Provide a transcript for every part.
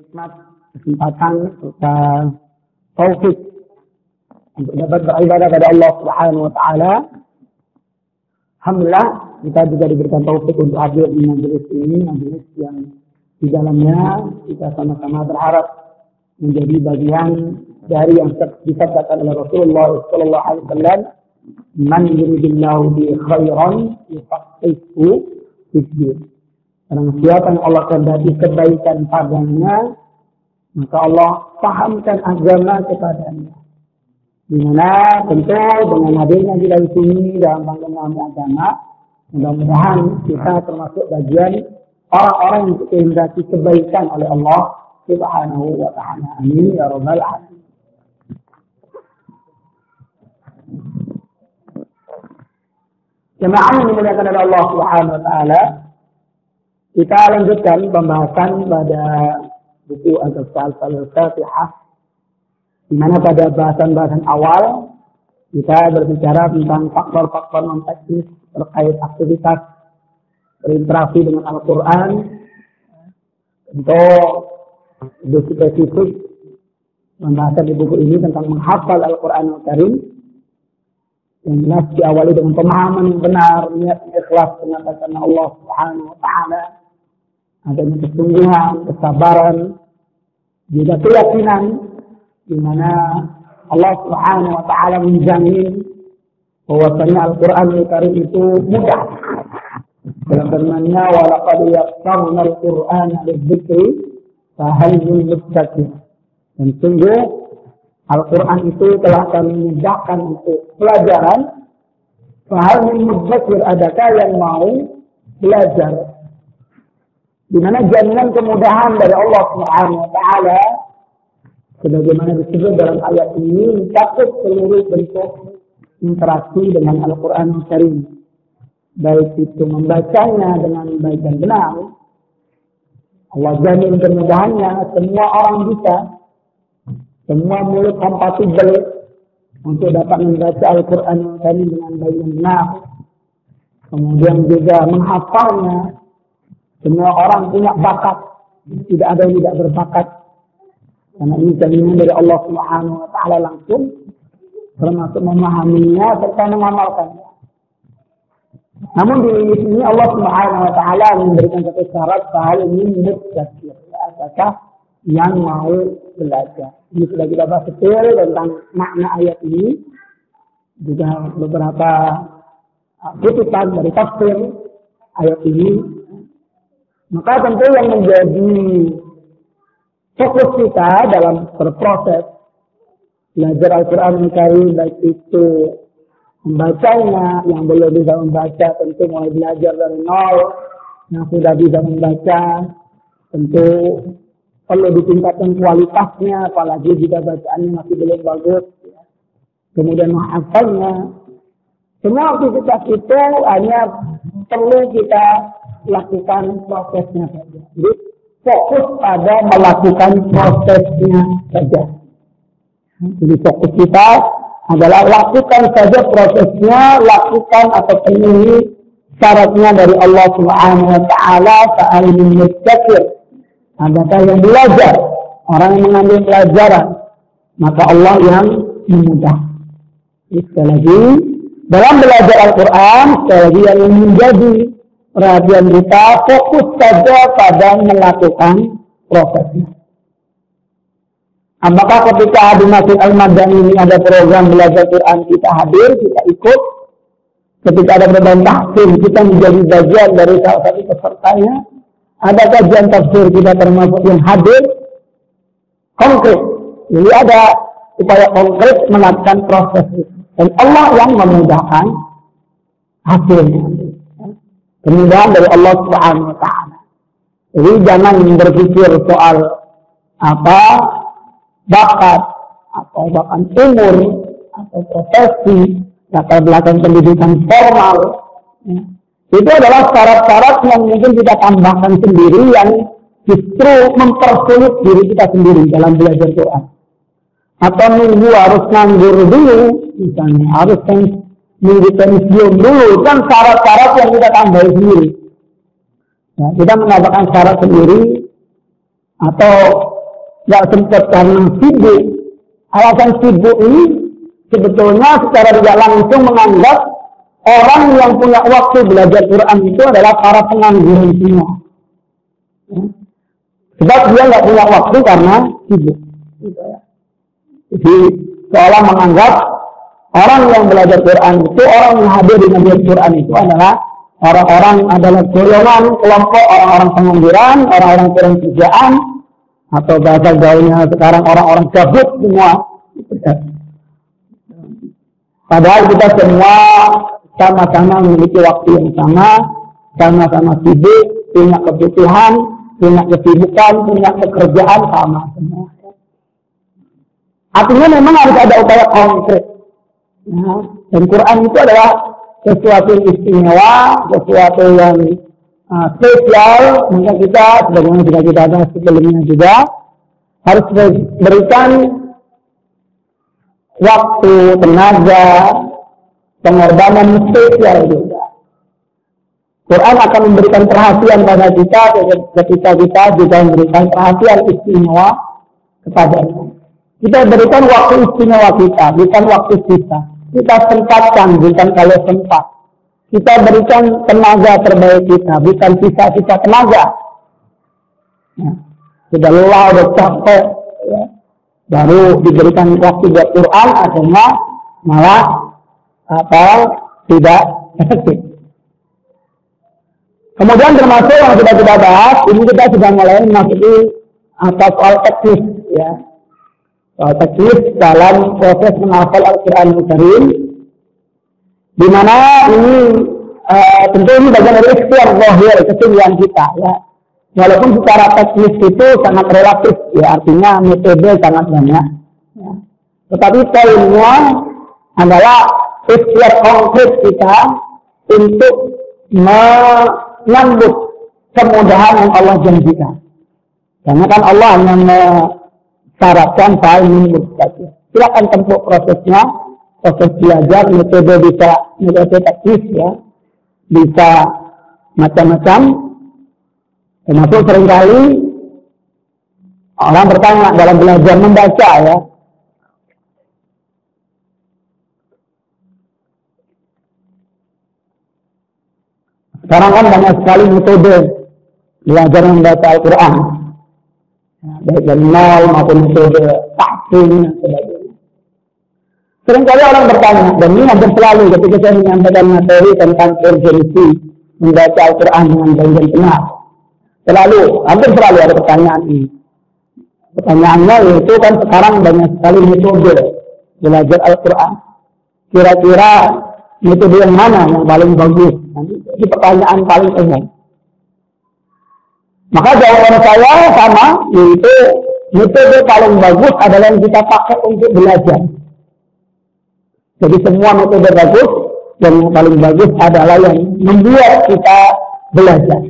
Nikmat, kesempatan, serta taufik untuk dapat beribadah kepada Allah Subhanahu wa taala. Alhamdulillah kita juga diberikan taufik untuk hadir di majelis ini, majelis yang di dalamnya kita sama-sama berharap menjadi bagian dari yang disabdakan oleh Rasulullah sallallahu alaihi wasallam, "Man yuridillahu bi khairan yufaqihuhu fid-din." Karena siapa yang Allah kehendaki kebaikan padanya, maka Allah pahamkan agama kepadanya. Di mana tentu dengan hadirnya kita di sini dalam pengembangan agama, mudah-mudahan kita termasuk bagian orang-orang yang dikehendaki kebaikan oleh Allah Subhanahu wa taala. Amin ya rabbal alamin. Jemaah yang dimuliakan oleh Allah Subhanahu wa taala, kita lanjutkan pembahasan pada buku Al-Fatihah, di mana pada bahasan-bahasan awal kita berbicara tentang faktor-faktor non-teknis terkait aktivitas berinteraksi dengan Al-Quran. Untuk lebih spesifik pembahasan di buku ini tentang menghafal Al-Quran Al-Karim, yang jelas diawali dengan pemahaman yang benar, niat ikhlas mengatakan Allah Subhanahu wa taala, adanya kesungguhan, kesabaran, juga keyakinan di mana Allah Subhanahu wa taala menjamin bahwasanya Al-Qur'an Al-Karim itu mudah. Dalam firman-Nya, "Wa laqad yassarna al-Qur'ana lidzikri fahal min muddakir." Dan sungguh Al-Quran itu telah kami mudahkan untuk pelajaran. Fahal min muddakir, adakah yang mau belajar? Di mana jaminan kemudahan dari Allah Subhanahu wa taala sebagaimana disebut dalam ayat ini mencakup seluruh bentuk interaksi dengan Al-Quran Al-Karim, baik itu membacanya dengan baik dan benar. Allah jamin kemudahannya, semua orang bisa, semua mulut kompatibel untuk dapat membaca Al-Quran Al-Karim dengan baik dan benar. Kemudian juga menghafalnya, semua orang punya bakat, tidak ada yang tidak berbakat. Karena ini jaminan dari Allah Subhanahu wa taala langsung, termasuk memahaminya serta mengamalkannya. Namun di sini Allah Subhanahu wa taala memberikan satu syarat, hal ini mudzakir, apakah yang mau belajar. Ini sudah kita bahas detail tentang makna ayat ini, juga beberapa kutipan dari tafsir ayat ini. Maka tentu yang menjadi fokus kita dalam berproses belajar Al-Quran Al-Karim, baik itu membacanya, yang belum bisa membaca tentu mulai belajar dari nol, yang sudah bisa membaca tentu perlu ditingkatkan kualitasnya, apalagi jika bacaannya masih belum bagus, ya. Kemudian menghafalnya. Semua aktivitas itu hanya perlu kita lakukan prosesnya saja. Jadi fokus pada melakukan prosesnya saja. Jadi fokus kita adalah lakukan saja prosesnya, lakukan atau penuhi syaratnya dari Allah Subhanahu wa taala, fa'al min mudzakir. Adakah yang belajar, orang yang mengambil pelajaran, maka Allah yang memudah. Sekali lagi, dalam belajar Al-Quran, sekali lagi yang menjadi perhatian kita, fokus saja pada melakukan prosesnya. Apakah ketika di Masjid Al-Madani ini ada program belajar Quran, kita hadir, kita ikut? Ketika ada beban tahsin, kita menjadi bagian dari salah satu pesertanya? Ada kajian tafsir, kita termasuk yang hadir? Konkret. Jadi ada upaya konkret melakukan proses itu. Dan Allah yang memudahkan hasilnya. Kemudahan dari Allah Subhanahu wa taala. Jadi jangan berpikir soal bakat atau bahkan umur atau profesi, latar belakang pendidikan formal. Ya. Itu adalah syarat-syarat yang mungkin kita tambahkan sendiri yang justru mempersulit diri kita sendiri dalam belajar Quran. Atau minggu harus nganggur dulu, misalnya harus minggu pensiun dulu, kan syarat-syarat yang kita tambah sendiri. Ya, kita mengatakan syarat sendiri, atau nggak sempat karena sibuk. Alasan sibuk ini sebetulnya secara tidak langsung menganggap orang yang punya waktu belajar Quran itu adalah para pengangguran semua. Sebab dia nggak punya waktu karena sibuk. Jadi seolah menganggap orang yang belajar Quran itu, orang yang hadir di majelis Quran itu adalah orang-orang adalah golongan kelompok orang-orang pengangguran, orang-orang kurang kerjaan, atau bahasa gaulnya sekarang orang-orang gabut semua. Padahal kita semua sama-sama memiliki waktu yang sama-sama sibuk, punya kebutuhan, punya kesibukan, punya pekerjaan sama semua. Artinya memang harus ada upaya konkret. Nah, dan Quran itu adalah sesuatu yang istimewa, sesuatu yang spesial. Maka kita, sebagaimana sudah kita bahas sebelumnya juga, harus berikan waktu, tenaga, pengorbanan spesial juga. Quran akan memberikan perhatian pada kita ketika kita juga memberikan perhatian istimewa kepadanya. Kita berikan waktu istimewa kita, bukan waktu kita. Kita sempatkan, bukan kalau sempat. Kita berikan tenaga terbaik kita, bukan sisa-sisa tenaga. Ya, sudah lelah, sudah capek, ya, baru diberikan waktu buat Quran, akhirnya malah tidak efektif. Kemudian termasuk yang sudah kita bahas, ini kita sudah mulai memasuki soal teknis, ya. Soal teknis dalam proses menghafal Al-Quran Al-Karim, di mana ini tentu ini bagian dari ikhtiar zahir, kesungguhan kita, ya. Walaupun secara teknis itu sangat relatif, ya, artinya metode sangat banyak, ya. Tetapi poinnya adalah ikhtiar konkret kita untuk menyambut kemudahan yang Allah janjikan. Karena kan Allah hanya mensyaratkan fa'al minhum saja. Silakan tempuh prosesnya, proses belajar, metode bisa metode teknis, ya, bisa macam-macam. Termasuk seringkali orang bertanya dalam belajar membaca, ya. Sekarang kan banyak sekali metode belajar membaca Al-Quran, baik dari nol maupun metode tahsin dan sebagainya. Seringkali orang bertanya, dan ini hampir selalu ketika saya menyampaikan materi tentang urgensi membaca Al-Quran dengan baik dan benar, hampir selalu ada pertanyaan ini. Pertanyaannya yaitu kan sekarang banyak sekali metode belajar Al-Quran. Kira-kira metode yang mana yang paling bagus? Ini pertanyaan paling umum. Maka jawaban saya sama, yaitu metode paling bagus adalah yang kita pakai untuk belajar. Jadi semua metode bagus, dan yang paling bagus adalah yang membuat kita belajar.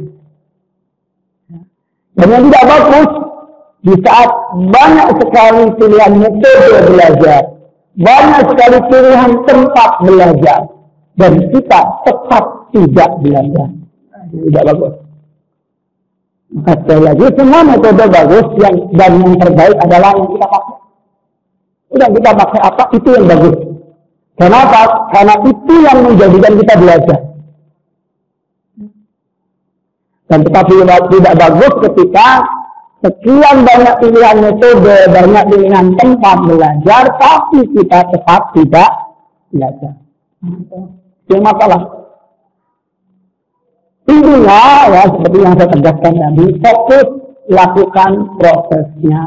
Dan yang tidak bagus, di saat banyak sekali pilihan metode belajar, banyak sekali pilihan tempat belajar, dan kita tetap tidak belajar. Tidak bagus. Maka sekali lagi, semua metode bagus dan yang terbaik adalah yang kita pakai. Udah kita pakai apa, itu yang bagus. Kenapa? Karena itu yang menjadikan kita belajar. Dan tetapi tidak bagus ketika sekian banyak pilihan metode, banyak pilihan tempat belajar, tapi kita tetap tidak belajar. Itu masalah. Intinya, ya, seperti yang saya tegaskan tadi, fokus lakukan prosesnya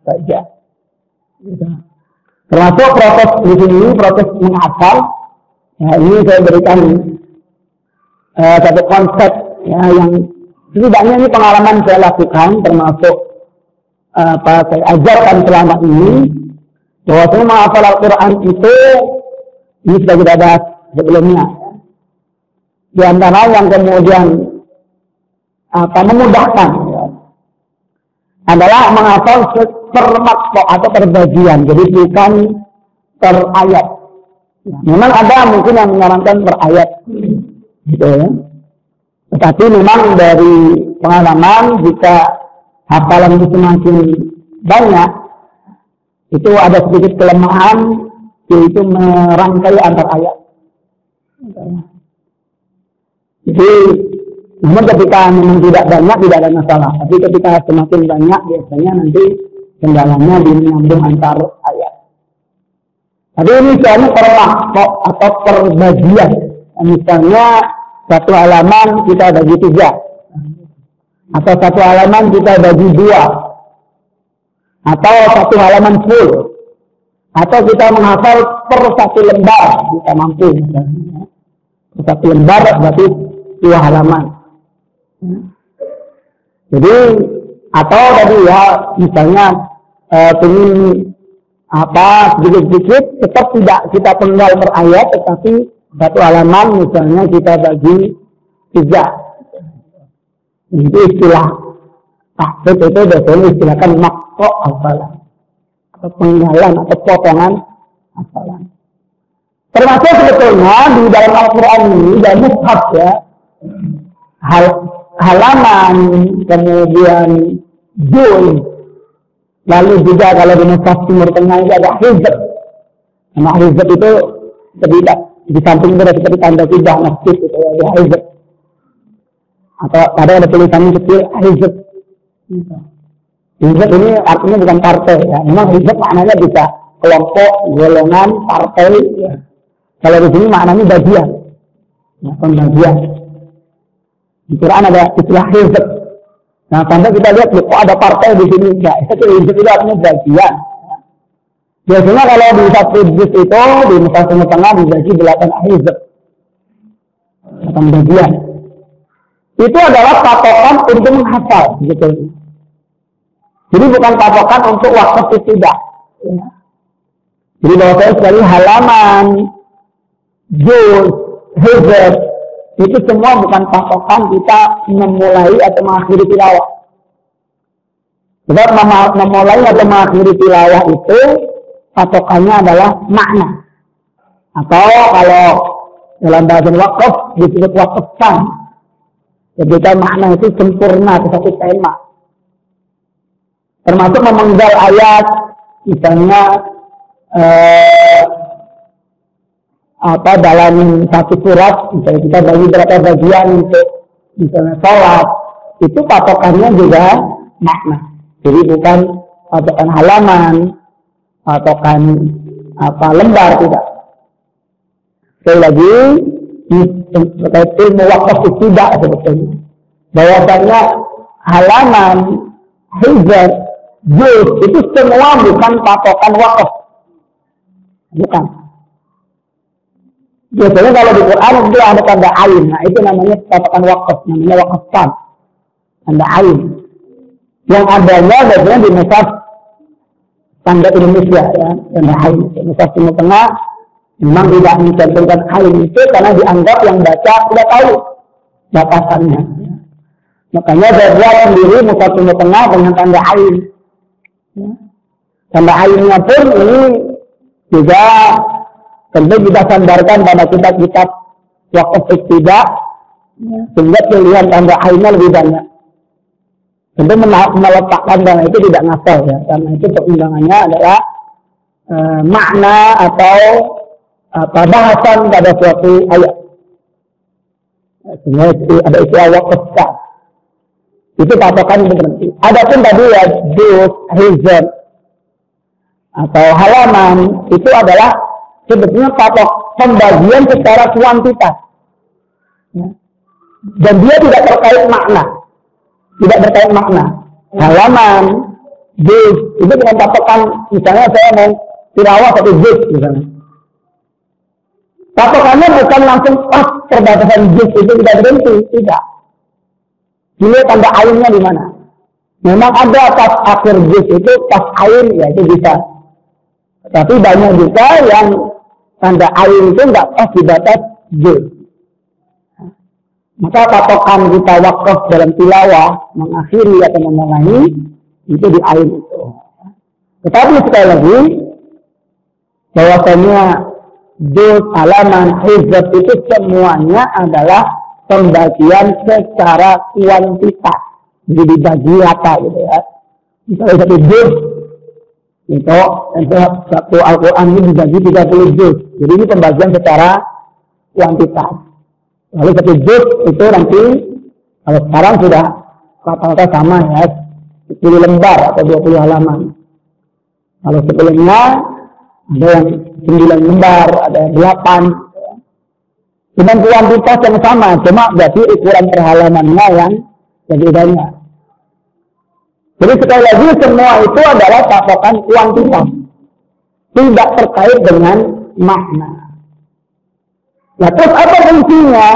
saja. Termasuk proses di sini, proses menghafal. Ya, ini saya berikan satu konsep, ya, yang setidaknya ini pengalaman saya lakukan, termasuk saya ajarkan selama ini, bahwa saya menghafal Al-Quran itu, ini sudah kita bahas sebelumnya. Di antara yang kemudian memudahkan, ya, adalah menghafal per makna atau per bagian, jadi bukan per ayat. Ya, memang ada mungkin yang menyarankan per ayat, gitu, ya. Tetapi memang dari pengalaman, jika hafalan itu semakin banyak, itu ada sedikit kelemahan, yaitu merangkai antar ayat. Jadi, namun ketika memang tidak banyak, tidak ada masalah. Tapi ketika semakin banyak, biasanya nanti kendalanya di menyambung antar ayat. Tapi ini misalnya per makhluk atau per bagian. Misalnya satu halaman kita bagi 3, atau satu halaman kita bagi 2, atau satu halaman full, atau kita menghafal per satu lembar kita mampu. Per satu lembar berarti 2 halaman. Jadi atau tadi ya misalnya ingin sedikit-sedikit tetap tidak kita penggal per ayat, tetapi satu halaman misalnya kita bagi 3. Itu istilah tahfidz itu biasanya istilahkan makro hafalan atau penggalan atau potongan hafalan. Termasuk sebetulnya di dalam Al-Quran ini dan mushaf ya, halaman, kemudian juz, lalu juga kalau di mushaf Timur Tengah itu ada hizb. Nama hizb itu tidak di samping itu seperti tanda tidak masjid itu ya, ada hizb. Atau ada tulisannya kecil hizb. Hizb ini artinya bukan partai ya. Memang hizb maknanya bisa kelompok, golongan, partai ya. Kalau di sini maknanya bagian. Ya, pembagian. Di Quran ada istilah hizb. Nah, sampai kita lihat kok ada partai di sini enggak. Itu hizb itu artinya bagian. Biasanya kalau di satu juz itu di Mushaf Timur Tengah dibagi 8 hizb. 8 bagian. Itu adalah patokan untuk menghafal gitu. Jadi bukan patokan untuk wakaf tidak. Ya. Jadi bahwasanya sekali halaman, juz, hizb itu semua bukan patokan kita memulai atau mengakhiri tilawah. Sebab memulai atau mengakhiri tilawah itu patokannya adalah makna. Atau kalau dalam bahasa wakaf disebut wakaf tam. Ketika makna itu sempurna ke satu tema. Termasuk memenggal ayat, misalnya dalam satu surat, misalnya kita bagi berapa bagian untuk misalnya sholat, itu patokannya juga makna. Jadi bukan patokan halaman, patokan lembar, tidak. Sekali lagi, terkait ilmu wakaf tidak sebetulnya. Bahwasanya halaman, hizb, juz itu semua bukan patokan wakaf. Bukan. Biasanya kalau di Quran itu ada tanda ain. Nah itu namanya patokan wakaf. Namanya wakaf tam. Tanda ain. Yang adanya biasanya di Mushaf tanda Indonesia ya. Tanda ain. Mushaf Timur Tengah memang tidak mencantumkan ain itu karena dianggap yang baca tidak tahu batasannya. Makanya saya buat sendiri Mushaf Timur Tengah dengan tanda ain. Tanda ainnya pun ini juga tentu kita sandarkan pada kitab-kitab wakaf tidak, sehingga pilihan tanda ainnya lebih banyak. Tentu meletakkan tanda itu tidak ngasal ya, karena itu perundangannya adalah makna atau bahasan pada suatu ayat. Sehingga ada istilah wakaf tak. Itu patokan itu berhenti. Adapun tadi ya juz, hizb atau halaman itu adalah sebetulnya patok pembagian secara kuantitas. Ya. Dan dia tidak terkait makna. Tidak terkait makna. Halaman, juz, itu dengan patokan, misalnya saya mau tilawah 1 juz misalnya. Patokannya bukan langsung pas perbatasan juz itu tidak berhenti, tidak. Ini tanda ainnya di mana? Memang ada pas akhir juz itu pas ain, ya itu bisa. Tapi banyak juga yang tanda ain itu nggak pas di batas juz. Maka patokan kita wakaf dalam tilawah mengakhiri atau memulai itu di ain itu. Tetapi sekali lagi bahwasanya juz, halaman, hizb itu semuanya adalah pembagian secara kuantitas. Jadi dibagi rata gitu ya. Misalnya satu juz itu satu Al-Quran ini dibagi 30 juz. Jadi ini pembagian secara kuantitas. Lalu satu juz itu nanti kalau sekarang sudah rata-rata sama ya, 10 lembar atau 20 halaman. Kalau sebelumnya ada yang 9 lembar, ada yang 8. Dengan kuantitas yang sama, cuma berarti ukuran per halamannya yang lebih banyak. Jadi sekali lagi semua itu adalah patokan kuantitas, tidak terkait dengan makna. Nah, terus apa fungsinya?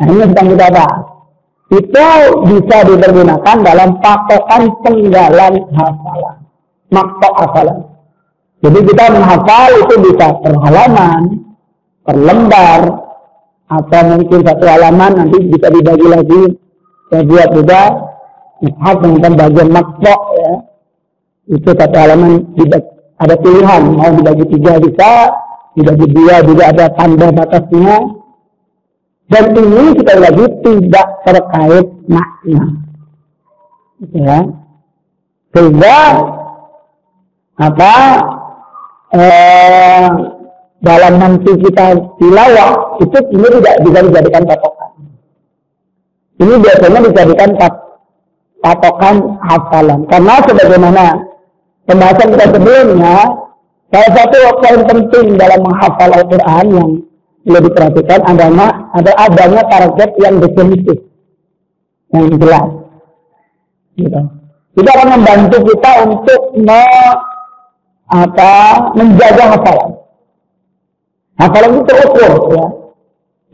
Nah, ini sedang kita bahas. Itu bisa dipergunakan dalam patokan penggalan hafalan, maktok hafalan. Jadi kita menghafal itu bisa per halaman, per lembar, atau mungkin satu halaman nanti bisa dibagi lagi. Saya buat juga mushaf dengan bagian maktok ya. Itu satu halaman ada pilihan, mau dibagi 3 bisa, dibagi 2 juga ada tanda batasnya. Dan ini sekali lagi tidak terkait makna. Ya. Sehingga dalam nanti kita tilawah itu ini tidak bisa dijadikan patokan. Ini biasanya dijadikan patokan hafalan. Karena sebagaimana pembahasan kita sebelumnya, salah satu poin penting dalam menghafal Al-Quran yang perlu diperhatikan adanya target yang definitif, yang jelas. Gitu. Itu akan membantu kita untuk menjaga hafalan. Hafalan itu terukur, ya.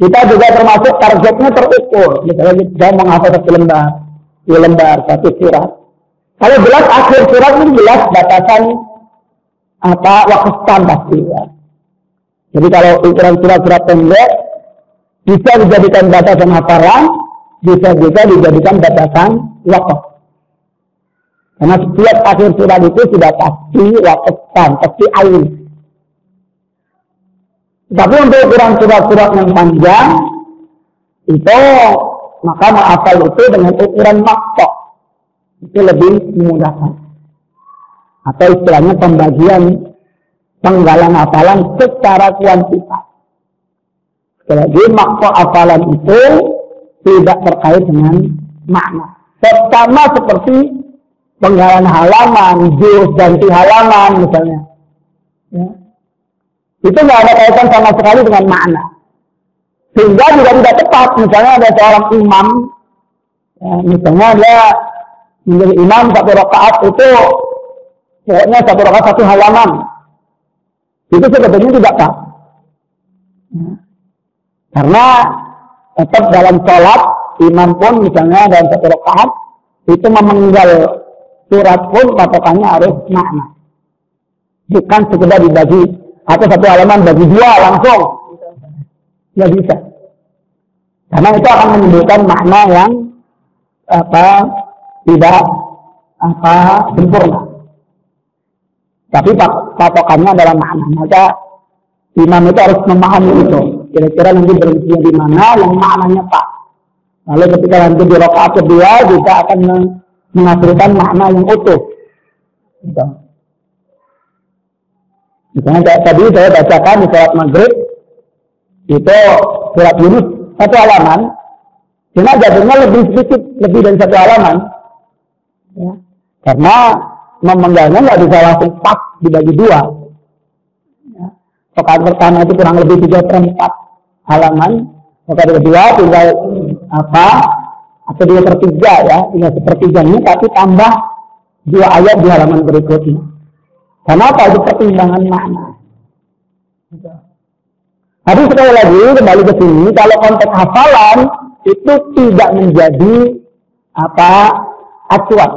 Kita juga termasuk targetnya terukur. Misalnya kita menghafal 1 lembar, 2 lembar, 1 surat. Kalau jelas akhir surat ini jelas batasan waktu pasti, ya. Jadi kalau ukuran surat-surat pendek bisa dijadikan batasan hafalan, bisa juga dijadikan batasan waktu. Karena setiap akhir surat itu sudah pasti waktu, pasti ain. Tapi untuk ukuran surat-surat yang panjang itu maka menghafal itu dengan ukuran maktok itu lebih memudahkan. Atau istilahnya pembagian penggalan hafalan secara kuantitas. Sekali lagi maktok hafalan itu tidak terkait dengan makna. Sama seperti penggalan halaman, juz ganti halaman misalnya. Ya. Itu nggak ada kaitan sama sekali dengan makna. Sehingga juga tidak tepat. Misalnya ada seorang imam, ya, misalnya dia menjadi imam 1 rakaat itu, pokoknya 1 rakaat 1 halaman. Itu sebetulnya tidak pas. Ya. Karena tetap dalam sholat, imam pun misalnya dalam 1 rakaat, itu memenggal surat pun patokannya harus makna. Bukan sekedar dibagi atau 1 halaman bagi 2 langsung, nggak bisa. Karena itu akan menimbulkan makna yang tidak sempurna. Tapi patokannya adalah makna. Maka imam itu harus memahami itu. Kira-kira nanti berhentinya di mana yang maknanya pak. Lalu ketika nanti di rakaat kedua juga akan menghasilkan makna yang utuh. Gitu. Misalnya tadi saya bacakan di sholat maghrib itu surat Yunus 1 halaman, cuma jadinya lebih sedikit, lebih dari 1 halaman, ya. Karena memenggalnya nggak bisa langsung pas dibagi 2. Ya. Rakaat pertama itu kurang lebih 3/4 halaman, rakaat kedua tinggal atau 2/3 ya, tinggal 1/3-nya tapi tambah 2 ayat di halaman berikutnya. Kenapa? Itu pertimbangan makna. Tapi sekali lagi kembali ke sini, kalau konteks hafalan itu tidak menjadi acuan,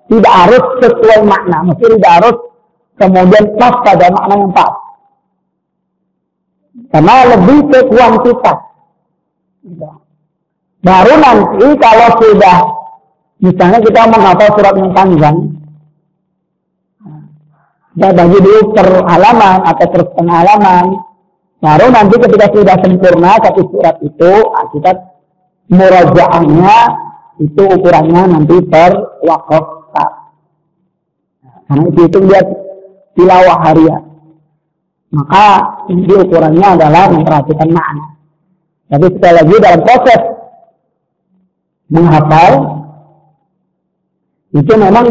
tidak harus sesuai makna, mesti tidak harus kemudian pas pada makna yang pas. Karena lebih ke kuantitas. Baru nanti kalau sudah misalnya kita menghafal surat yang panjang, kita bagi dulu per halaman atau per setengah halaman. Baru nanti ketika sudah sempurna 1 surat itu, kita murajaahnya itu ukurannya nanti per wakaf. Karena itu dia tilawah harian. Maka nanti ukurannya adalah memperhatikan makna. Tapi sekali lagi dalam proses menghafal itu memang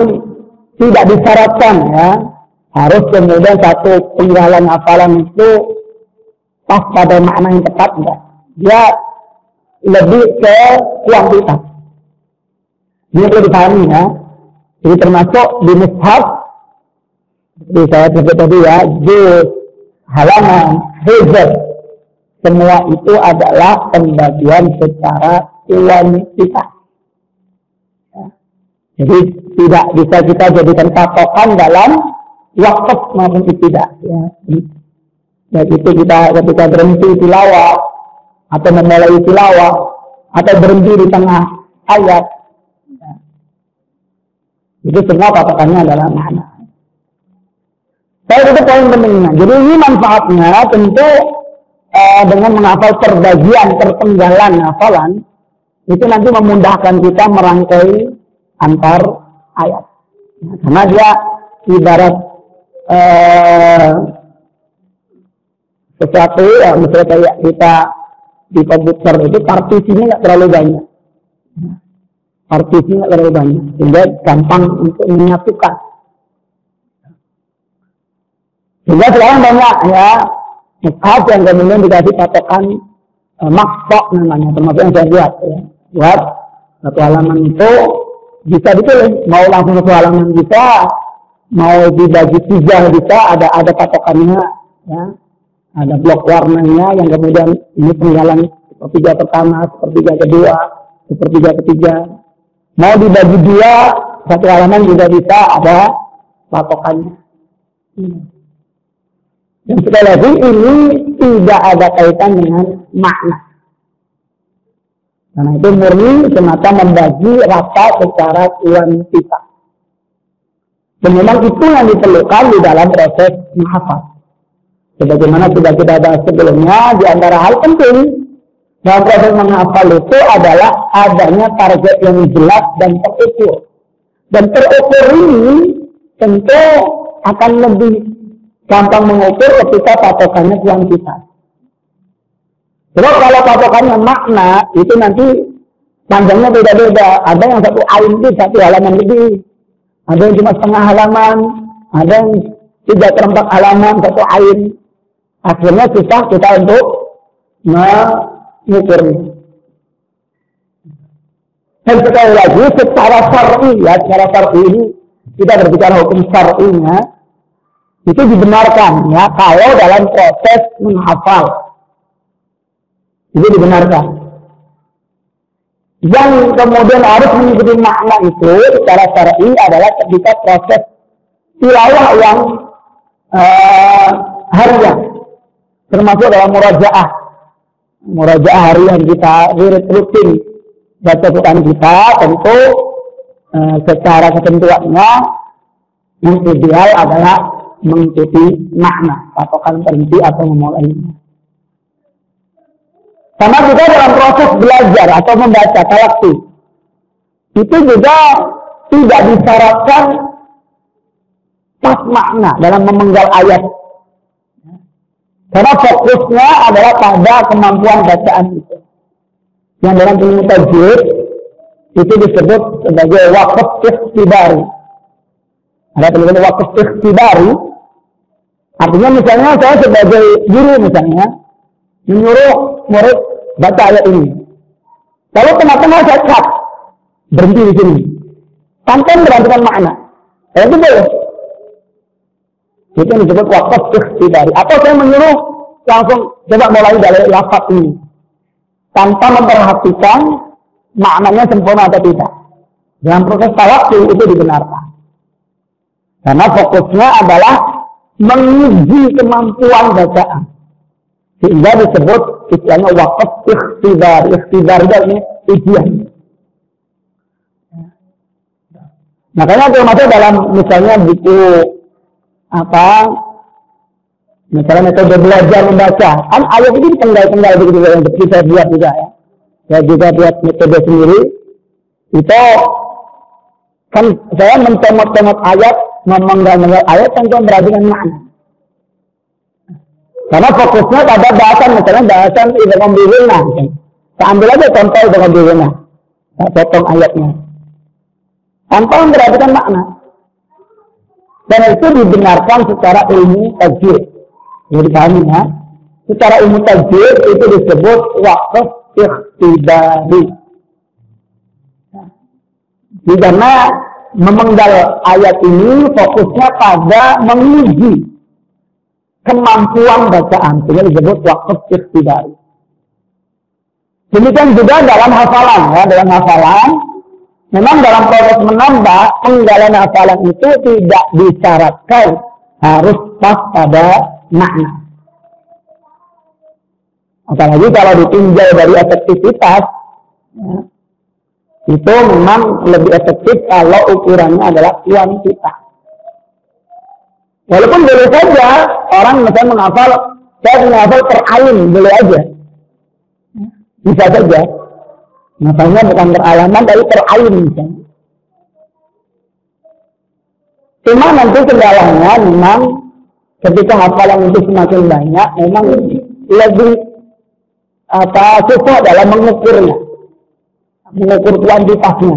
tidak disyaratkan ya, harus kemudian satu penggalan hafalan itu pas pada makna yang tepat, enggak. Dia lebih ke kuantitas. Ini perlu dipahami ya. Jadi termasuk di mushaf, seperti saya sebut tadi ya, juz, halaman, hizb, semua itu adalah pembagian secara kuantitas. Jadi tidak bisa kita jadikan patokan dalam wakaf maupun tidak. Ya. Baik itu kita ketika berhenti tilawah atau memulai tilawah atau berhenti di tengah ayat, ya. Itu semua patokannya adalah makna. Saya itu poin pentingnya. Jadi ini manfaatnya tentu dengan menghafal terpenggalan hafalan itu nanti memudahkan kita merangkai antar ayat. Nah, karena dia ibarat sesuatu ya, misalnya kayak kita di komputer itu partisinya nggak terlalu banyak. Partisinya nggak terlalu banyak, sehingga gampang untuk menyatukan. Sehingga sekarang banyak ya mushaf yang kemudian dikasih patokan maqta namanya, termasuk yang saya buat ya. Buat satu halaman itu bisa dipilih, mau langsung satu halaman bisa, mau dibagi 3 bisa, ada patokannya ya. Ada blok warnanya yang kemudian ini penggalan sepertiga pertama, sepertiga kedua, sepertiga ketiga. Mau dibagi 2, satu halaman juga bisa, ada patokannya. Dan sekali lagi ini tidak ada kaitan dengan makna. Karena itu murni semata membagi rata secara kuantitas. Dan memang itu yang diperlukan di dalam proses menghafal. Sebagaimana sudah kita bahas sebelumnya, di antara hal penting dalam proses menghafal itu adalah adanya target yang jelas dan terukur. Dan terukur ini tentu akan lebih gampang mengukur ketika patokannya kuantitas. Terus kalau patokannya makna, itu nanti panjangnya beda-beda. Ada yang satu ain itu 1 halaman lebih. Ada yang cuma setengah halaman. Ada yang 3/4 halaman, 1 ain. Akhirnya susah kita untuk mengukurnya. Dan sekali lagi, secara syar'i ya, secara syar'i ini, kita berbicara hukum syar'inya, itu dibenarkan ya, kalau dalam proses menghafal. Itu dibenarkan. Yang kemudian harus mengikuti makna itu secara syar'i adalah ketika proses tilawah yang harian, termasuk dalam murajaah harian kita, rutin baca Quran kita, tentu secara ketentuannya yang ideal adalah mengikuti makna, patokan berhenti atau memulainya. Sama juga dalam proses belajar atau membaca talaqi, itu juga tidak disyaratkan pas makna dalam memenggal ayat. Karena fokusnya adalah pada kemampuan bacaan itu. Yang dalam ilmu tajwid itu disebut sebagai waqf ikhtibari. Ada tulisan waqf ikhtibari. Artinya misalnya saya sebagai guru misalnya menyuruh murid baca ayat ini. Lalu tengah-tengah saya cut, berhenti di sini, tanpa memperhatikan makna. Itu boleh. Itu yang disebut waqf ikhtibari. Atau saya menyuruh langsung coba mulai dari lafaz ini, tanpa memperhatikan maknanya sempurna atau tidak. Dalam proses talaqi itu dibenarkan. Karena fokusnya adalah menguji kemampuan bacaan. Sehingga disebut istilahnya waqf ikhtibari. Ikhtibari ini ujian. Makanya termasuk dalam misalnya buku misalnya metode belajar membaca, kan ayat ini dipenggal-penggal begitu yang seperti saya buat juga ya. Saya juga buat metode sendiri Itu kan saya mencomot-comot ayat, memenggal-menggal ayat tentu memperhatikan makna. Karena fokusnya pada bahasan, misalnya bahasan idza qambiluna. Saya ambil aja contoh idza qambiluna. Saya potong ayatnya. Tanpa memperhatikan makna. Dan itu dibenarkan secara ilmu tajwid. Jadi dipahami ya. Secara ilmu tajwid itu disebut waqf ikhtibari. Karena memenggal ayat ini fokusnya pada menguji kemampuan bacaan, sehingga disebut waqf ikhtibari. Demikian juga dalam hafalan, ya, dalam hafalan, memang dalam proses menambah penggalan hafalan itu tidak disyaratkan harus pas pada makna. Apalagi kalau ditinjau dari efektivitas, ya, itu memang lebih efektif kalau ukurannya adalah kuantitas. Walaupun boleh saja orang misalnya menghafal, saya menghafal per ain, boleh aja. Bisa saja. Makanya bukan per halaman, tapi per ain misalnya. Cuma nanti kendalanya memang ketika hafalan itu semakin banyak, memang lebih susah dalam mengukurnya. Mengukur kuantitasnya.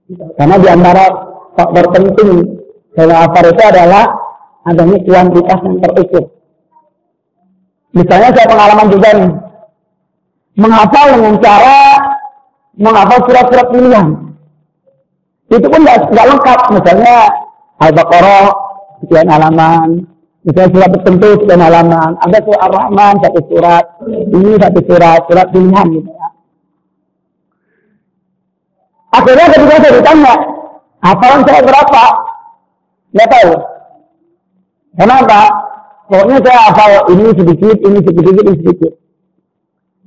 Ya. Karena di antara faktor penting dalam hafal itu adalah adanya kuantitas yang terukur. Misalnya saya pengalaman juga nih, menghafal dengan cara menghafal surat-surat pilihan. Itu pun nggak lengkap. Misalnya Al-Baqarah sekian halaman, misalnya surat tertentu sekian halaman, ada surat Ar-Rahman satu surat, ini satu surat pilihan gitu ya. Akhirnya ketika saya ditanya, hafalan saya berapa? Nggak tahu. Kenapa? Pokoknya saya hafal ini sedikit, ini sedikit.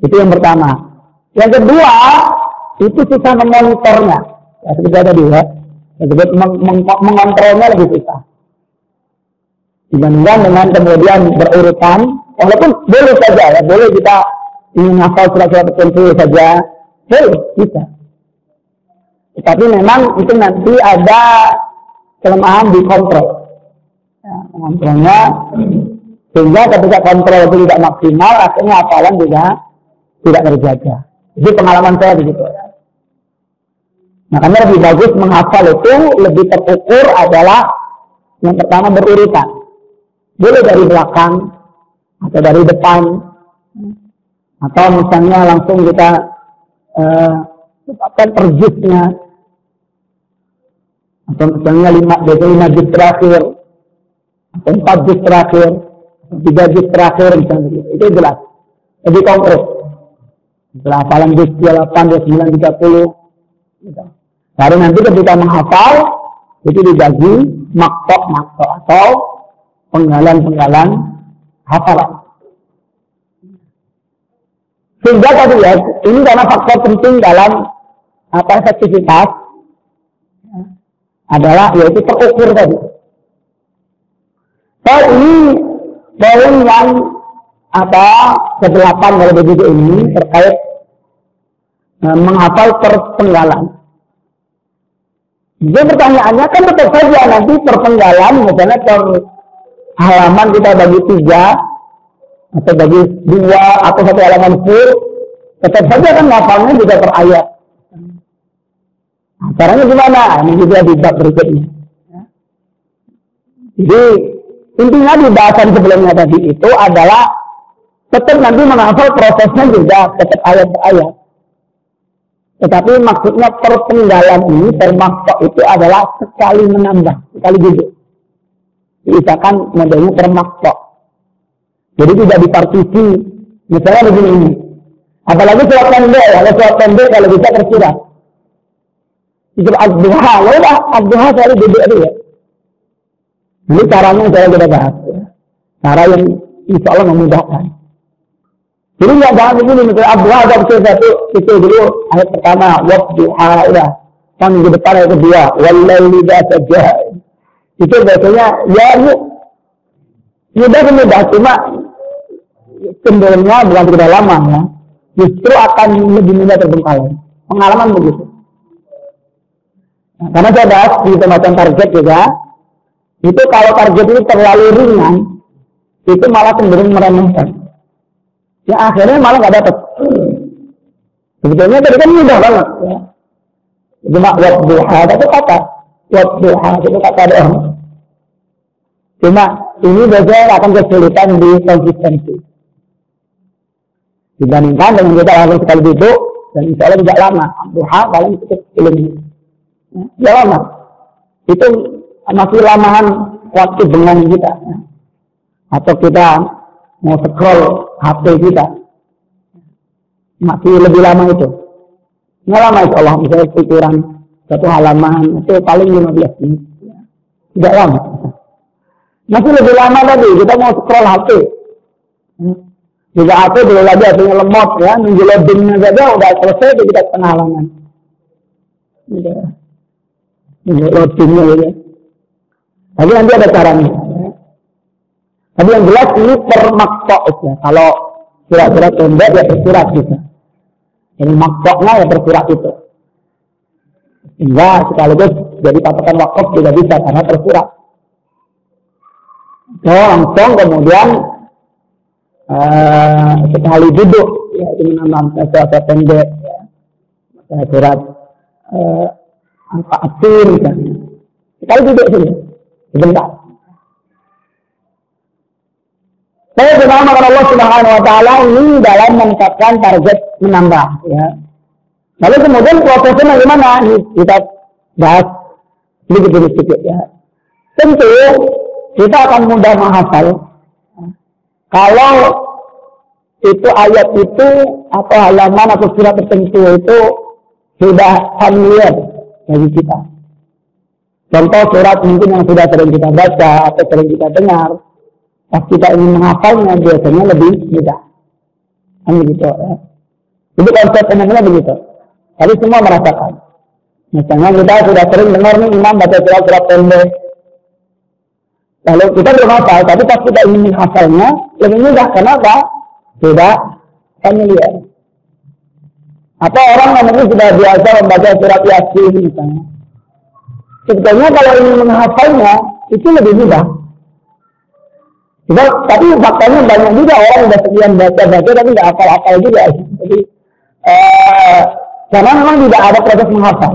Itu yang pertama. Yang kedua, itu susah memonitornya. Ya, seperti tadi ya. Mengontrolnya lebih susah. Dibandingkan dengan kemudian berurutan, walaupun boleh saja ya, boleh kita ingin hafal surat-surat tertentu saja, boleh, bisa. Tetapi memang itu nanti ada kelemahan di kontrol. Ya, kontrolnya, sehingga ketika kontrol itu tidak maksimal, akhirnya hafalan juga tidak terjaga. Jadi pengalaman saya begitu. Makanya lebih bagus menghafal itu lebih terukur adalah yang pertama berurutan. Boleh dari belakang atau dari depan, atau misalnya langsung kita tetapkan per juznya, atau misalnya 5 juz terakhir, atau 4 juz terakhir, 3 juz terakhir misalnya begitu. Itu jelas, lebih konkret. Setelah hafalan juz 28, 29, 30 gitu. Baru nanti ketika menghafal itu dibagi maktok atau penggalan hafalan. Sehingga tadi ya, ini karena faktor penting dalam efektivitas adalah yaitu terukur tadi. Ini poin yang kedelapan dari buku ini terkait menghafal perpenggalan. Jadi pertanyaannya kan tetap saja nanti perpenggalan, misalnya halaman kita bagi 3 atau bagi 2 atau 1 halaman full, tetap saja kan hafalnya juga per ayat. Caranya gimana? Ini juga di bab berikutnya. Jadi intinya di bahasan sebelumnya tadi itu adalah tetap nanti menghafal prosesnya juga tetap ayat per ayat. Tetapi maksudnya perpenggalan ini termaksud itu adalah sekali menambah, sekali duduk. Misalkan modelnya termaksud. Jadi tidak dipartisi. Misalnya begini ini. Apalagi surat pendek ya, kalau surat pendek kalau bisa tersirat. Itu ad-duha, udah ad-duha sekali duduk aja ya. Ini caranya saya kita bahas. Ya. Cara yang insya Allah memudahkan. Jadi nggak jangan begini, misalnya ad-duha ada satu itu dulu ayat pertama, wad-duha udah. Kan minggu depan ayat kedua, wallaili idza saja. Itu biasanya ya mudah cuma cenderungnya bukan sekedar lama ya. Justru akan lebih mudah terbengkalai. Pengalaman begitu. Nah, karena saya bahas di semacam target juga, itu kalau target itu terlalu ringan, itu malah cenderung meremehkan. Ya akhirnya malah nggak dapat. Sebetulnya tadi kan mudah banget. Ya. Cuma wadduha itu kata, wadduha itu kata doang. Cuma ini biasanya akan kesulitan di konsistensi. Dibandingkan dengan kita langsung sekali duduk dan insya Allah tidak lama. Duha paling cukup 10 menit. Tidak lama. Itu masih lamaan waktu bengong kita. Ya. Atau kita mau scroll HP kita. Masih lebih lama itu. Nggak lama insya Allah. Misalnya pikiran satu halaman itu paling 15 menit. Tidak lama. Masih lebih lama tadi. Kita mau scroll HP. Juga HP dulu lagi artinya lemot ya. Nunggu loadingnya saja udah selesai itu kita setengah halaman. Nunggu loadingnya ya. Tapi nanti ada caranya. Tapi yang jelas ini per maktok ya. Kalau surat-surat pendek ya per surat bisa. Ini maktoknya ya per surat itu. Sehingga sekaligus jadi patokan wakaf juga bisa karena per surat. So, langsung kemudian sekali duduk ya itu menambah surat pendek ya. Surat Al-Fatihah misalnya. Sekali duduk saja. Sebentar. Saya berdoa kepada Allah Subhanahu wa taala ini dalam menetapkan target menambah ya. Lalu kemudian prosesnya bagaimana? Kita bahas sedikit ya. Tentu kita akan mudah menghafal kalau itu ayat itu atau halaman atau surat tertentu itu sudah familiar bagi kita. Contoh surat mungkin yang sudah sering kita baca atau sering kita dengar, pas kita ingin menghafalnya biasanya lebih mudah. Kan begitu ya. Itu konsep umumnya begitu. Tapi semua merasakan. Misalnya kita sudah sering dengar nih imam baca surat-surat pendek. Lalu kita belum hafal, tapi pas kita ingin menghafalnya lebih mudah. Kenapa? Sudah familiar. Atau orang yang mungkin sudah biasa membaca surat Yasin misalnya. Sebetulnya kalau ingin menghafalnya itu lebih mudah. Tapi faktanya banyak juga orang yang sudah sekian baca-baca tapi tidak hafal-hafal juga. Jadi karena memang tidak ada proses menghafal.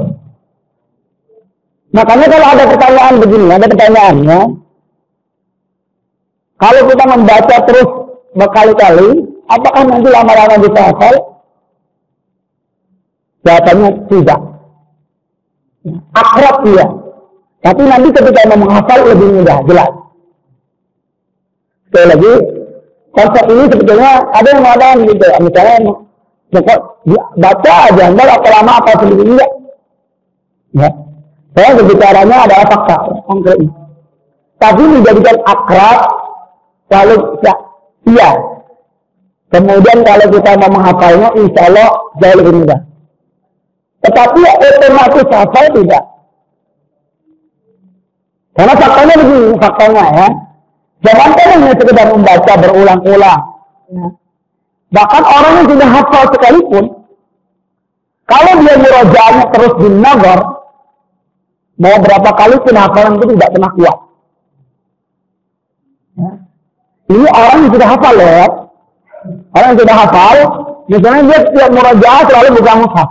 Makanya kalau ada pertanyaan begini, ada pertanyaannya. Kalau kita membaca terus berkali-kali, apakah nanti lama-lama bisa hafal? Jawabannya tidak. Akrab iya. Tapi nanti ketika mau menghafal lebih mudah, jelas. Sekali lagi, konsep ini sebetulnya ada yang mengatakan gitu. Misalnya, baca aja, enggak apa lama apa sendiri enggak. Ya. Saya berbicaranya adalah fakta, konkret. Tapi menjadikan akrab, kalau iya. Kemudian kalau kita mau menghafalnya, insya Allah jauh lebih mudah. Tetapi otomatis hafal tidak. Karena faktanya begini, faktanya ya. Jangankan hanya sekedar membaca berulang-ulang. Ya. Bahkan orang yang sudah hafal sekalipun, kalau dia murojaahnya terus dinazar, mau berapa kali pun hafalan itu tidak pernah kuat. Ya. Ini orang yang sudah hafal ya. Orang yang sudah hafal, misalnya dia setiap murojaah selalu buka mushaf.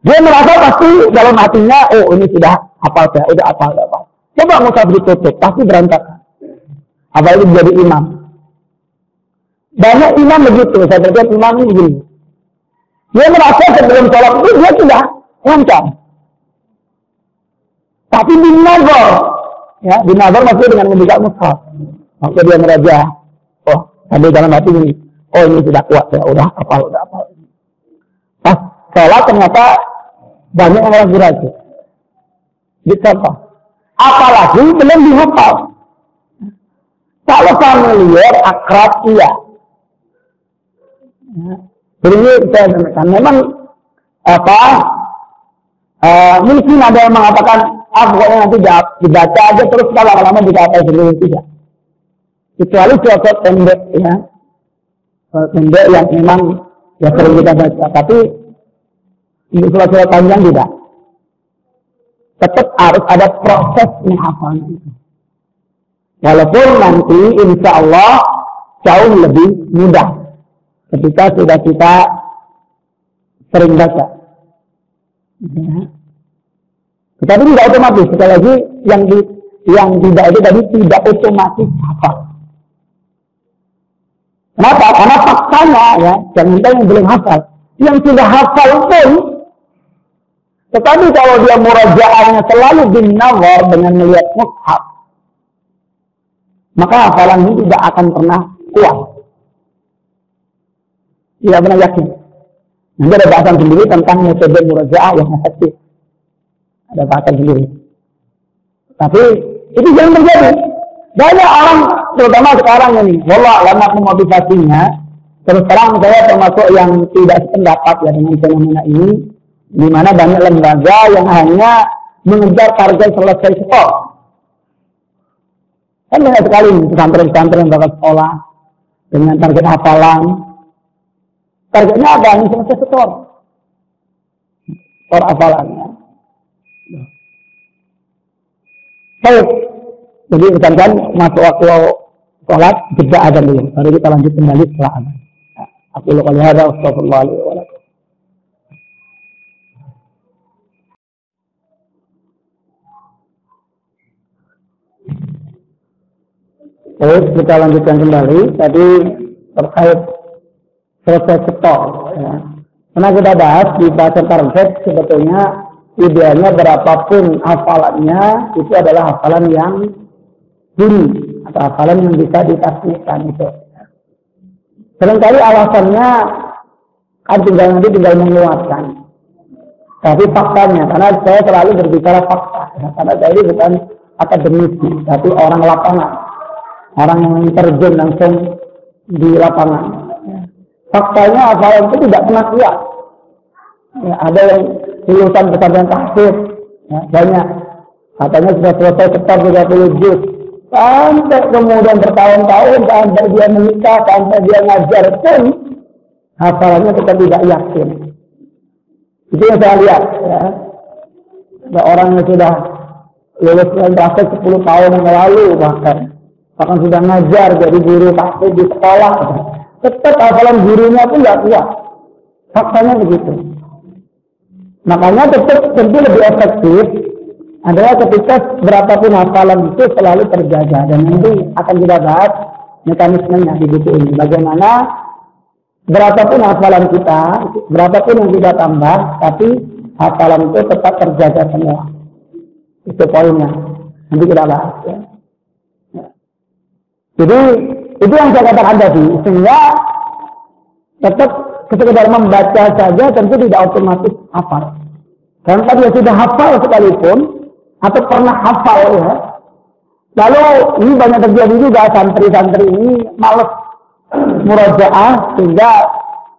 Dia merasa pasti dalam hatinya, oh ini sudah hafal saya, udah hafal. Coba mushaf ditutup, pasti berantakan. Apalagi menjadi imam. Banyak imam begitu, saya berkata imam ini begini. Dia merasa sebelum sholat itu dia sudah lancar. Tapi dinazar, ya dinazar maksudnya dengan membuka mushaf. Waktu dia meraja, oh sambil dalam hati ini, oh ini sudah kuat, ya udah hafal. Pas sholat ternyata banyak orang ragu. Dicontoh. Apalagi belum dihafal. Kalau familiar, akrab, iya. Jadi ini saya sampaikan. Memang mungkin ada yang mengatakan, pokoknya nanti dibaca aja terus kalau lama-lama dikatakan sendiri tidak. Kecuali surat pendek ya, pendek yang memang ya sering kita baca. Tapi untuk surat-surat panjang tidak. tetap harus ada proses menghafalnya itu. Walaupun nanti insya Allah jauh lebih mudah ketika sudah kita sering baca. Ya. Tetapi tidak otomatis. Sekali lagi yang tidak itu tadi tidak otomatis hafal. Kenapa? Karena faktanya ya, jangan yang belum hafal. Yang sudah hafal pun, tetapi kalau dia murajaahnya selalu bin nazar dengan melihat mushaf, maka hafalan ini tidak akan pernah kuat. Tidak pernah yakin. Nanti ada bahasan sendiri tentang metode murajaah yang efektif. Ada bahasan sendiri. Tapi itu jangan terjadi. Banyak orang, terutama sekarang ini, wallah lama motivasinya, terus terang saya termasuk yang tidak sependapat ya dengan fenomena ini, di mana banyak lembaga yang hanya mengejar target selesai skor. Kan banyak sekali pesantren-pesantren lembaga sekolah dengan target hafalan. Targetnya apa? Ini selesai skor. Skor hafalannya. Baik. Jadi misalkan masuk waktu sholat, jeda azan dulu. Baru kita lanjut kembali setelah azan. Aku lakukan hada, astagfirullahaladzim. Baik, kita lanjutkan kembali. Tadi terkait selesai setor. Ya. Karena kita bahas di bahasa target sebetulnya idealnya berapapun hafalannya itu adalah hafalan yang bunyi atau hafalan yang bisa ditasbihkan itu. Seringkali alasannya kan tinggal menguatkan. Tapi faktanya, karena saya selalu berbicara fakta, ya, karena saya ini bukan akademisi, tapi orang lapangan, orang yang terjun langsung di lapangan. Faktanya hafalan itu tidak pernah kuat. Ya, ada yang lulusan pesantren tahfiz, ya, banyak. Katanya sudah selesai setor 30 juz. Sampai kemudian bertahun-tahun, sampai dia menikah, sampai dia ngajar pun, hafalannya kita tidak yakin. Itu yang saya lihat. Ya. Ada orang yang sudah lulus praktek 10 tahun yang lalu bahkan sudah ngajar jadi guru tahfiz di sekolah. Tetap hafalan gurunya pun tidak kuat. Faktanya begitu. Makanya tetap tentu lebih efektif adalah ketika berapapun hafalan itu selalu terjaga, dan nanti akan kita bahas mekanismenya di buku ini. Bagaimana berapapun hafalan kita, berapapun yang kita tambah, tapi hafalan itu tetap terjaga semua. Itu poinnya. Nanti kita bahas. Ya. Jadi itu yang saya katakan tadi. Sehingga tetap sekedar membaca saja tentu tidak otomatis hafal. Karena dia sudah hafal sekalipun atau pernah hafal ya. Lalu ini banyak terjadi juga santri-santri ini malas murajaah sehingga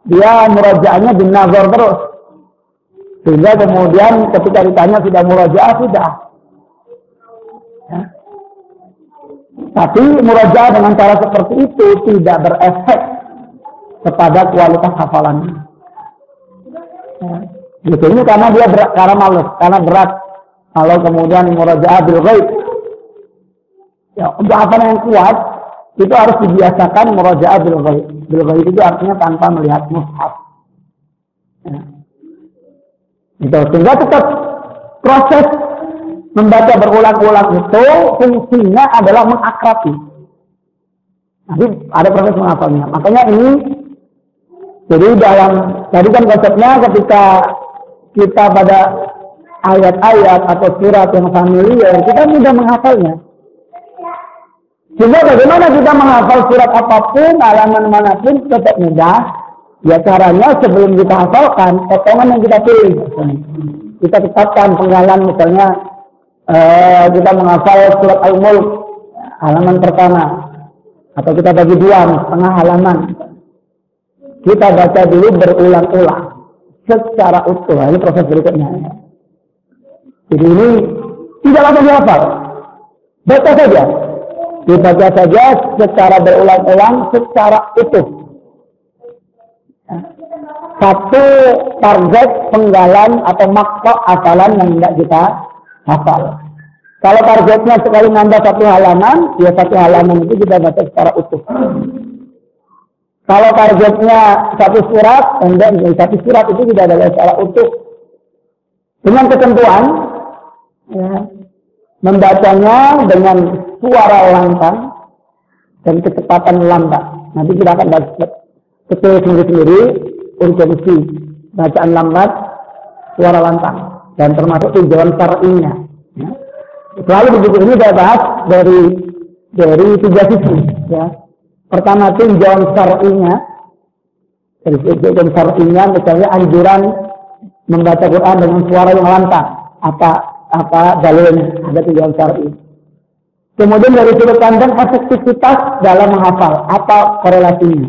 dia murajaahnya binazar terus. Sehingga kemudian ketika ditanya sudah murajaah sudah. Ya. Tapi murajaah dengan cara seperti itu tidak berefek kepada kualitas hafalannya. Ya. Ini karena dia berat, karena malas, karena berat. Kalau kemudian murajaah bil ghaib, ya, untuk hafalan yang kuat itu harus dibiasakan murajaah bil ghaib. Bil ghaib itu artinya tanpa melihat mushaf. Ya. Itu sehingga tetap proses membaca berulang-ulang itu fungsinya adalah mengakrabi. Nanti ada proses menghafalnya. Makanya ini jadi dalam tadi kan konsepnya ketika kita pada ayat-ayat atau surat yang familiar, kita mudah menghafalnya. Sehingga bagaimana kita menghafal surat apapun, halaman manapun tetap mudah. Ya caranya sebelum kita hafalkan, potongan yang kita pilih. Kita tetapkan penggalan misalnya kita menghafal surat Al-Mulk halaman pertama, atau kita bagi dua, setengah halaman. Kita baca dulu berulang-ulang secara utuh. Ini proses berikutnya. Jadi ini tidak langsung dihafal. Baca saja. Dibaca saja secara berulang-ulang, secara utuh. Satu target penggalan atau maksud hafalan yang tidak kita hafal. Kalau targetnya sekali nambah satu halaman, ya satu halaman itu kita baca secara utuh. Kalau targetnya satu surat, enggak, satu surat itu tidak ada secara utuh. Dengan ketentuan, ya, membacanya dengan suara lantang dan kecepatan lambat. Nanti kita akan baca kecil sendiri-sendiri, urgensi bacaan lambat, suara lantang, dan termasuk tinjauan syar'inya. Ya. Selalu begitu, ini saya bahas dari tiga sisi. Ya. Pertama tinjauan syar'inya, dari tinjauan syar'inya, misalnya anjuran membaca Quran dengan suara yang lantang, apa dalilnya, ada tinjauan syar'i. Kemudian dari sudut pandang efektivitas dalam menghafal, apa korelasinya.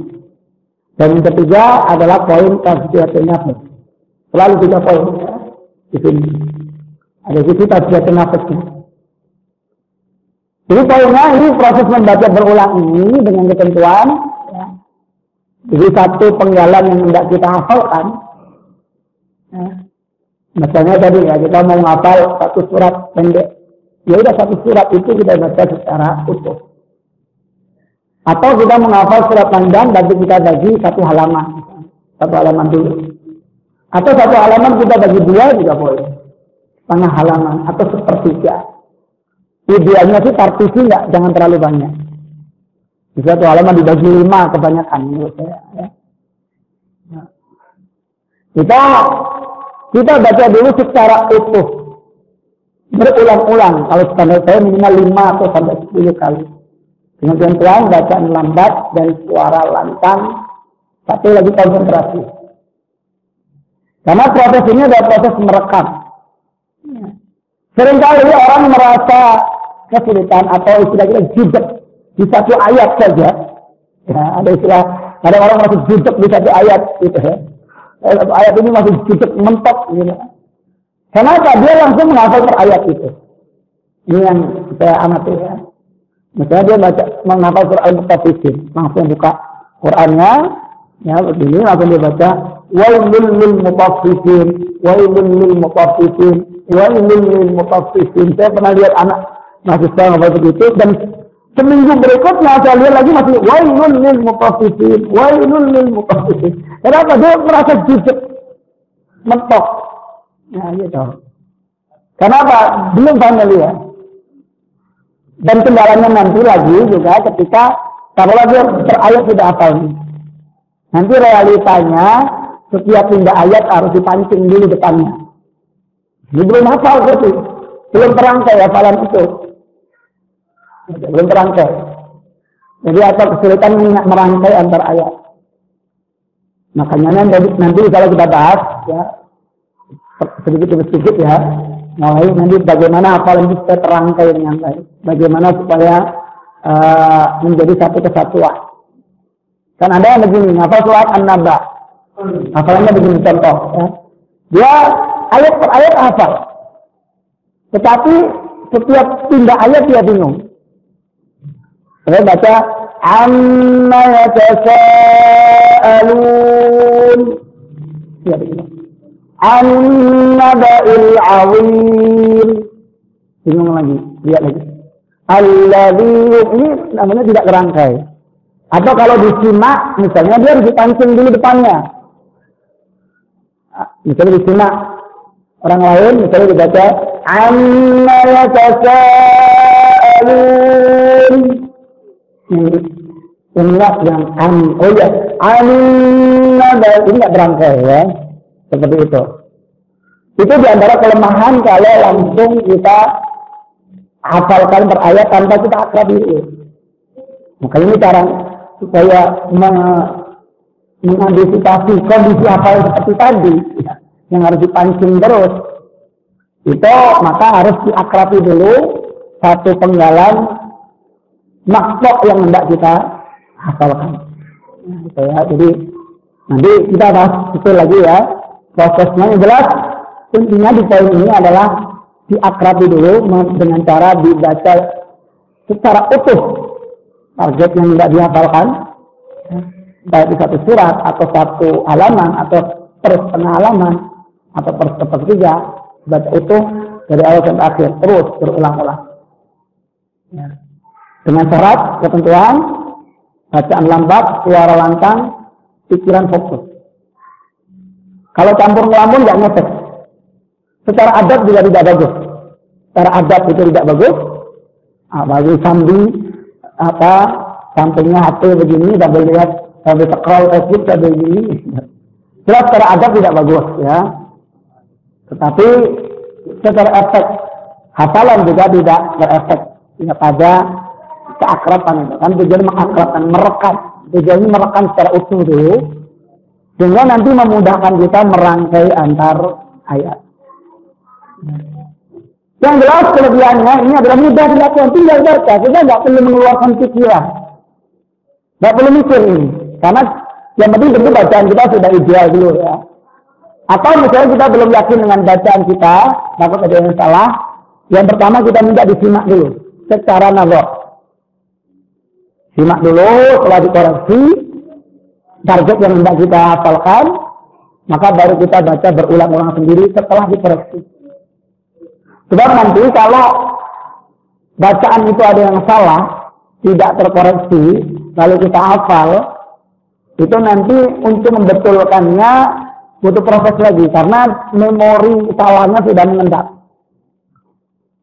Dan yang ketiga adalah poin tasbihatul nafas. Selalu 3 poin ya, di sini. Ada sisi tasbihatul nafasnya. Jadi poinnya ini proses membaca berulang ini dengan ketentuan. Ya. Jadi satu penggalan yang hendak kita hafalkan. Ya. Misalnya tadi ya kita mau menghafal satu surat pendek. Ya udah satu surat itu kita baca secara utuh. Atau kita menghafal surat panjang tapi kita bagi satu halaman. Satu halaman dulu. Atau satu halaman kita bagi 2 juga boleh. Setengah halaman atau sepertiga. Idealnya sih partisi jangan terlalu banyak. Bisa satu halaman dibagi 5 kebanyakan menurut saya. Ya. Kita baca dulu secara utuh. Berulang-ulang. Kalau standar saya minimal 5 atau sampai 10 kali. Dengan ketentuan bacaan lambat dan suara lantang. Tapi lagi konsentrasi. Karena proses ini adalah proses merekam. Seringkali orang merasa kesulitan atau istilahnya judek di satu ayat saja. Ya, ada istilah, ada orang masih judek di satu ayat gitu ya. Ayat ini masih judek mentok gitu. Kenapa? Dia langsung menghafal per ayat itu. Ini yang saya amati ya. Misalnya dia menghafal surah Al-Mutaffifin, langsung buka Qur'annya, ya begini langsung dia baca wailul lil mutaffifin, wailul lil mutaffifin, wailul lil mutaffifin. Saya pernah lihat anak mahasiswa ngapal begitu dan seminggu berikutnya saya lihat lagi masih wailul lil mutaffifin, wailul lil mutaffifin. Kenapa? Dia merasa jujur, mentok. Nah gitu. Kenapa? Belum familiar. Dan kendalanya nanti lagi juga ketika kalau lagi berayat tidak hafal. Nanti realitanya setiap pindah ayat harus dipancing dulu depannya. Ini belum hafal berarti. Belum terangkai hafalan itu. Belum terangkai. Jadi ada kesulitan merangkai antar ayat. Makanya nanti kalau kita bahas ya sedikit ya. Mulai nanti bagaimana hafalan itu kita terangkai dengan baik. Bagaimana supaya menjadi satu kesatuan. Kan ada yang begini, hafal surat An-Naba. Hafalannya begini contoh. Ya. Dia ayat per ayat hafal. Tetapi setiap pindah ayat dia bingung. Saya baca Amma yatasa'alun. Ya bingung. An-naba'il 'azim. Bingung lagi, lihat lagi. Alladzi, ini namanya tidak kerangkai. Atau kalau disimak, misalnya dia harus dipancing dulu depannya. Misalnya disimak orang lain, misalnya dibaca Amma yatasa'alun. Inilah yang oh ya, an-naba ini tidak berangkai ya. Seperti itu. Itu diantara kelemahan kalau langsung kita hafalkan per ayat tanpa kita akrab itu. Maka ini cara supaya mengantisipasi kondisi hafal seperti tadi ya, yang harus dipancing terus. Itu maka harus diakrabi dulu satu penggalan maksud yang hendak kita hafalkan. Ya, jadi nanti kita bahas itu lagi ya. Prosesnya yang jelas intinya di poin ini adalah diakrabi dulu dengan cara dibaca secara utuh target yang tidak dihafalkan, baik di satu surat atau satu halaman atau per setengah halaman atau per sepertiga baca utuh dari awal sampai akhir, terus berulang-ulang. Ya. Dengan syarat, ketentuan, bacaan lambat, suara lantang, pikiran fokus. Kalau campur ngelamun nggak ngefek. Secara adab juga tidak bagus. Secara adab itu tidak bagus. Bagi sambil sampingnya HP begini, sambil lihat, sambil scroll Facebook, sambil begini. Jelas secara adab tidak bagus, ya. Tetapi secara efek hafalan juga tidak berefek. Tidak pada keakraban itu. Kan tujuan mengakrabkan, merekam. Tujuannya merekam secara utuh dulu. Sehingga nanti memudahkan kita merangkai antar ayat. Yang jelas kelebihannya ini adalah mudah dilakukan, tinggal baca. Kita nggak perlu mengeluarkan pikiran. Nggak perlu mikir ini. Karena yang penting tentu bacaan kita sudah ideal dulu, ya. Atau misalnya kita belum yakin dengan bacaan kita, takut ada yang salah. Yang pertama kita minta disimak dulu secara nazar. Simak dulu, setelah dikoreksi target yang hendak kita hafalkan, maka baru kita baca berulang-ulang sendiri setelah dikoreksi. Sebab nanti kalau bacaan itu ada yang salah, tidak terkoreksi, lalu kita hafal, itu nanti untuk membetulkannya butuh proses lagi, karena memori salahnya sudah mengendap.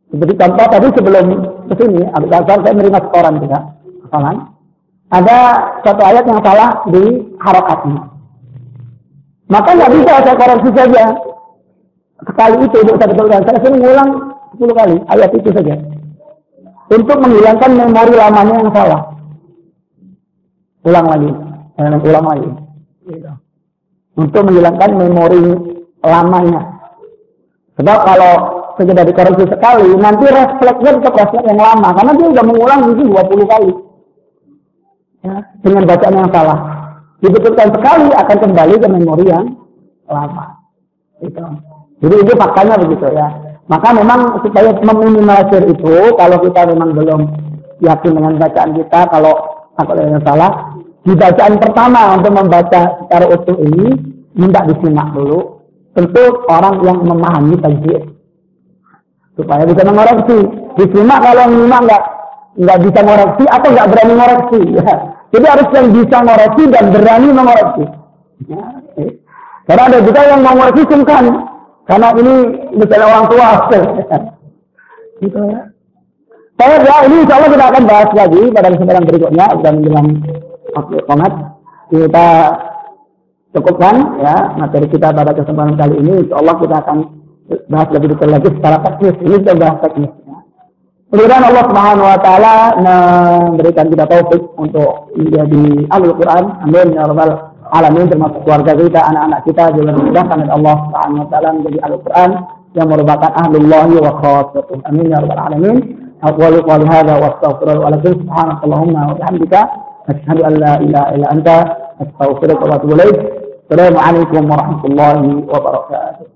Seperti contoh tadi sebelum kesini, saya menerima setoran juga, hafalan. Ada satu ayat yang salah di harokatnya. Maka nggak bisa saya koreksi saja. Sekali itu saya betulkan. Saya sering mengulang 10 kali ayat itu saja. Untuk menghilangkan memori lamanya yang salah. Ulang lagi. Ulang lagi. Untuk menghilangkan memori lamanya. Sebab kalau sekedar dikoreksi sekali, nanti refleksnya tetap refleks yang lama. Karena dia sudah mengulang mungkin 20 kali. Ya, dengan bacaan yang salah. Dibetulkan sekali akan kembali ke memori yang lama. Gitu. Jadi itu faktanya begitu, ya. Maka memang supaya meminimalisir itu, kalau kita memang belum yakin dengan bacaan kita, kalau ada yang salah, di bacaan pertama untuk membaca secara utuh ini, minta disimak dulu. Tentu orang yang memahami tajwid, supaya bisa mengoreksi. Disimak, kalau menyimak nggak bisa mengoreksi atau nggak berani mengoreksi. Ya. Jadi harus yang bisa mengoreksi dan berani mengoreksi. Ya. Karena ada juga yang mau mengoreksi sungkan. Karena ini misalnya orang tua. Gitu ya. Ya, ini insya Allah kita akan bahas lagi pada kesempatan berikutnya. Sudah menjelang waktu komat. Kita cukupkan ya materi kita pada kesempatan kali ini. Insya Allah kita akan bahas lebih detail lagi secara teknis. Ini kita bahas teknis. Mudah-mudahan Allah Subhanahu wa taala memberikan kita taufik untuk menjadi ahlul Quran. Amin ya rabbal alamin, termasuk keluarga kita, anak-anak kita juga dimudahkan oleh Allah Subhanahu wa taala menjadi ahlul Quran yang merupakan ahlullahi wa khassatuh. Amin ya rabbal alamin. Aqulu qali hadza wa astaghfirullaha wa lakum subhanakallahumma wa bihamdika asyhadu an la ilaha illa anta astaghfiruka wa atubu ilaik. Assalamualaikum warahmatullahi wabarakatuh.